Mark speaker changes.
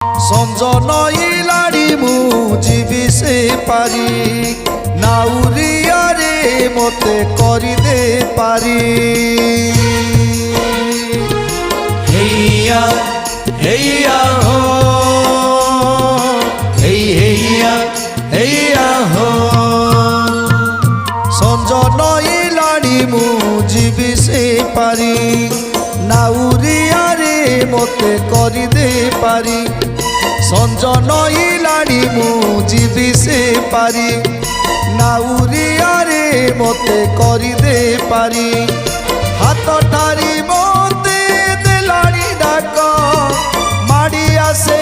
Speaker 1: সঞ্জন ইলাড়ি মু জীবি সে পারি নাউরিয়ারে মতে করি দে পারি হেইয়া হেইয়া হো হেই হেইয়া হেইয়া হো সঞ্জন ইলাড়ি মু জীবি সে পারি নাউরিয়ারে মতে করি দে পারি সঞ্জন ইলাড়ি মু জীবি সে পারি নাউরিয়ারে মতে করি দে পারি হাত ঠারি মতে দেলাড়ি ডাক মাড়ি আসে